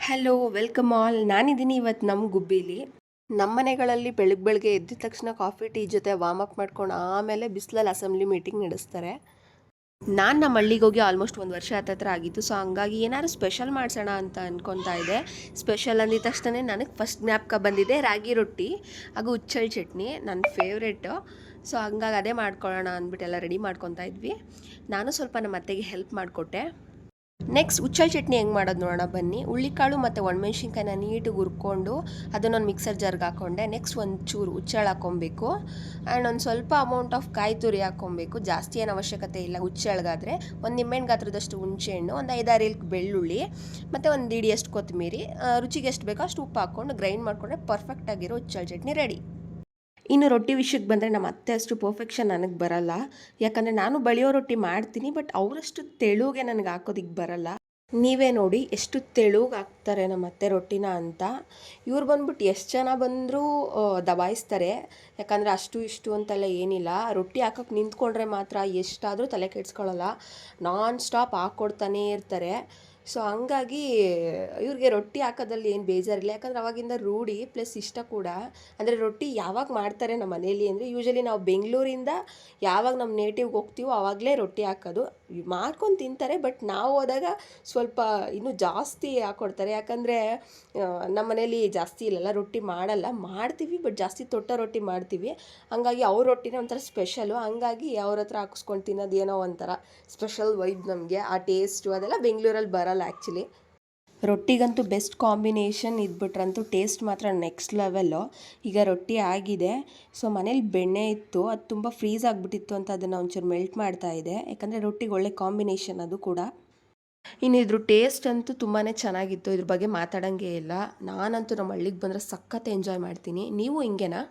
Hello welcome all. ನಾನಿದ್ದೀನಿ ಇವತ್ತು ನಮ್ಮ ಗುಬ್ಬಿಲಿ. ನಮ್ಮ ಮನೆಗಳಲ್ಲಿ ಬೆಳಗ್ಗೆ ಎದ್ದ ತಕ್ಷಣ ಕಾಫಿ ಟೀ ಜೊತೆ ವಾರ್ಮ್ ಅಪ್ ಮಾಡ್ಕೊಂಡು ಆಮೇಲೆ ಬಿಸಿಲಲ್ಲಿ ಅಸೆಂಬ್ಲಿ ಮೀಟಿಂಗ್ ನಡೆಸ್ತಾರೆ. ನಾನು ನಮ್ಮ ಹಳ್ಳಿಗೆ ಹೋಗಿ ಆಲ್ಮೋಸ್ಟ್ 1 ವರ್ಷ ಹತ್ತತ್ರ ಆಗಿತ್ತು. ಸೊ ಹಂಗಾಗಿ ಏನಾದ್ರು ಸ್ಪೆಷಲ್ ಮಾಡಿಸೋಣ ಅಂತ ಅಂದ್ಕೊತಾ ಇದ್ದೆ. ಸ್ಪೆಷಲ್ ಅಂದಿದ ತಕ್ಷಣ ನನಗೆ ಫಸ್ಟ್ ಜ್ಞಾಪಕ ಬಂದಿದೆ ರಾಗಿ ರೊಟ್ಟಿ ಹಾಗೂ ಹುಚ್ಚಳ ಚಟ್ನಿ, ನನ್ನ ಫೇವ್ರೇಟು. ಸೊ ಹಂಗಾಗಿ ಅದೇ ಮಾಡ್ಕೊಳ್ಳೋಣ ಅಂದ್ಬಿಟ್ಟು ಎಲ್ಲ ರೆಡಿ ಮಾಡ್ಕೊತಾ ಇದ್ವಿ. ನಾನು ಸ್ವಲ್ಪ ನಮ್ಮ ಅತ್ತೆಗೆ ಹೆಲ್ಪ್ ಮಾಡಿಕೊಟ್ಟೆ. ನೆಕ್ಸ್ಟ್ ಹುಚ್ಚಳ ಚಟ್ನಿ ಹೆಂಗೆ ಮಾಡೋದು ನೋಡೋಣ ಬನ್ನಿ. ಹುಳ್ಳಿಕಾಳು ಮತ್ತು ಒಣಮೆಣ್ಸಿನ್ಕಾಯಿನ ನೀಟಾಗಿ ಹುರ್ಕೊಂಡು ಅದನ್ನೊಂದು ಮಿಕ್ಸರ್ ಜಾರ್ಗೆ ಹಾಕ್ಕೊಂಡೆ. ನೆಕ್ಸ್ಟ್ ಒಂಚೂರು ಹುಚ್ಚಳ ಹಾಕ್ಕೊಬೇಕು ಆ್ಯಂಡ್ ಒಂದು ಸ್ವಲ್ಪ ಅಮೌಂಟ್ ಆಫ್ ಕಾಯಿ ತುರಿ ಹಾಕ್ಕೊಬೇಕು. ಜಾಸ್ತಿ ಏನು ಅವಶ್ಯಕತೆ ಇಲ್ಲ. ಹುಚ್ಚಳ್ಗಾದರೆ ಒಂದು ನಿಂಬೆಹಣ್ಣು ಗಾತ್ರದಷ್ಟು ಹುಣಸೆಹಣ್ಣು, ಒಂದು 5-6 ಎಲ್ಕ್ ಬೆಳ್ಳುಳ್ಳಿ ಮತ್ತು ಒಂದು ಇಡಿಯಷ್ಟು ಕೊತ್ತಂಬರಿ, ರುಚಿಗೆ ಎಷ್ಟು ಬೇಕೋ ಅಷ್ಟು ಉಪ್ಪು ಹಾಕ್ಕೊಂಡು ಗ್ರೈಂಡ್ ಮಾಡಿಕೊಂಡ್ರೆ ಪರ್ಫೆಕ್ಟಾಗಿರೋ ಹುಚ್ಚಳ ಚಟ್ನಿ ರೆಡಿ. ಇನ್ನು ರೊಟ್ಟಿ ವಿಷಯಕ್ಕೆ ಬಂದರೆ ನಮ್ಮ ಅತ್ತೆ ಅಷ್ಟು ಪರ್ಫೆಕ್ಷನ್ ನನಗೆ ಬರಲ್ಲ. ಯಾಕಂದರೆ ನಾನು ಬಳಿಯೋ ರೊಟ್ಟಿ ಮಾಡ್ತೀನಿ, ಬಟ್ ಅವರಷ್ಟು ತೆಳುಗೆ ನನಗೆ ಹಾಕೋದಿಕ್ಕೆ ಬರಲ್ಲ. ನೀವೇ ನೋಡಿ ಎಷ್ಟು ತೆಳುಗೆ ಹಾಕ್ತಾರೆ ನಮ್ಮ ಅತ್ತೆ ರೊಟ್ಟಿನ ಅಂತ. ಇವ್ರು ಬಂದ್ಬಿಟ್ಟು ಎಷ್ಟು ಜನ ಬಂದರೂ ದಬಾಯಿಸ್ತಾರೆ. ಯಾಕಂದರೆ ಅಷ್ಟು ಇಷ್ಟು ಅಂತೆಲ್ಲ ಏನಿಲ್ಲ. ರೊಟ್ಟಿ ಹಾಕೋಕ್ಕೆ ನಿಂತ್ಕೊಂಡ್ರೆ ಮಾತ್ರ ಎಷ್ಟಾದರೂ ತಲೆ ಕೆಡಿಸ್ಕೊಳ್ಳಲ್ಲ. ನಾನ್ ಸ್ಟಾಪ್ ಹಾಕ್ಕೊಡ್ತಾನೇ ಇರ್ತಾರೆ. ಸೊ ಹಂಗಾಗಿ ಇವ್ರಿಗೆ ರೊಟ್ಟಿ ಹಾಕೋದಲ್ಲಿ ಏನು ಬೇಜಾರಿಲ್ಲ. ಯಾಕಂದರೆ ಅವಾಗಿಂದ ರೂಢಿ ಪ್ಲಸ್ ಇಷ್ಟ ಕೂಡ. ಅಂದರೆ ರೊಟ್ಟಿ ಯಾವಾಗ ಮಾಡ್ತಾರೆ ನಮ್ಮ ಮನೇಲಿ ಅಂದರೆ ಯೂಶಲಿ ನಾವು ಬೆಂಗಳೂರಿಂದ ಯಾವಾಗ ನಮ್ಮ ನೇಟಿವ್ಗೆ ಹೋಗ್ತೀವೋ ಆವಾಗಲೇ ರೊಟ್ಟಿ ಹಾಕೋದು. ಮಾಡ್ಕೊಂಡು ತಿಂತಾರೆ, ಬಟ್ ನಾವು ಹೋದಾಗ ಸ್ವಲ್ಪ ಇನ್ನೂ ಜಾಸ್ತಿ ಹಾಕ್ಕೊಡ್ತಾರೆ. ಯಾಕಂದರೆ ನಮ್ಮ ಮನೇಲಿ ಜಾಸ್ತಿ ಇಲ್ಲಲ್ಲ, ರೊಟ್ಟಿ ಮಾಡಲ್ಲ. ಮಾಡ್ತೀವಿ ಬಟ್ ಜಾಸ್ತಿ ತೊಟ್ಟ ರೊಟ್ಟಿ ಮಾಡ್ತೀವಿ. ಹಂಗಾಗಿ ಅವ್ರ ರೊಟ್ಟಿನೇ ಒಂಥರ ಸ್ಪೆಷಲು. ಹಂಗಾಗಿ ಅವ್ರ ಹತ್ರ ಹಾಕಿಸ್ಕೊಂಡು ತಿನ್ನೋದು ಏನೋ ಒಂಥರ ಸ್ಪೆಷಲ್ ವೈಬ್ ನಮಗೆ. ಆ ಟೇಸ್ಟು ಅದೆಲ್ಲ ಬೆಂಗಳೂರಲ್ಲಿ ಬರಲ್ಲ ಆ್ಯಕ್ಚುಲಿ. ರೊಟ್ಟಿಗಂತೂ ಬೆಸ್ಟ್ ಕಾಂಬಿನೇಷನ್ ಇದ್ಬಿಟ್ರಂತೂ ಟೇಸ್ಟ್ ಮಾತ್ರ ನೆಕ್ಸ್ಟ್ ಲೆವೆಲ್ಲು. ಈಗ ರೊಟ್ಟಿ ಆಗಿದೆ. ಸೊ ಮನೇಲಿ ಬೆಣ್ಣೆ ಇತ್ತು, ಅದು ತುಂಬ ಫ್ರೀಸ್ ಆಗಿಬಿಟ್ಟಿತ್ತು ಅಂತ ಅದನ್ನು ಒಂಚೂರು ಮೆಲ್ಟ್ ಮಾಡ್ತಾ ಇದೆ. ಯಾಕಂದರೆ ರೊಟ್ಟಿಗೆ ಒಳ್ಳೆ ಕಾಂಬಿನೇಷನ್ ಅದು ಕೂಡ. ಇನ್ನು ಇದ್ರ ಟೇಸ್ಟ್ ಅಂತೂ ತುಂಬಾ ಚೆನ್ನಾಗಿತ್ತು. ಇದ್ರ ಬಗ್ಗೆ ಮಾತಾಡೋಂಗೆ ಇಲ್ಲ. ನಾನಂತೂ ನಮ್ಮ ಹಳ್ಳಿಗೆ ಬಂದರೆ ಸಖತ್ ಎಂಜಾಯ್ ಮಾಡ್ತೀನಿ. ನೀವು ಹಿಂಗೇನಾ?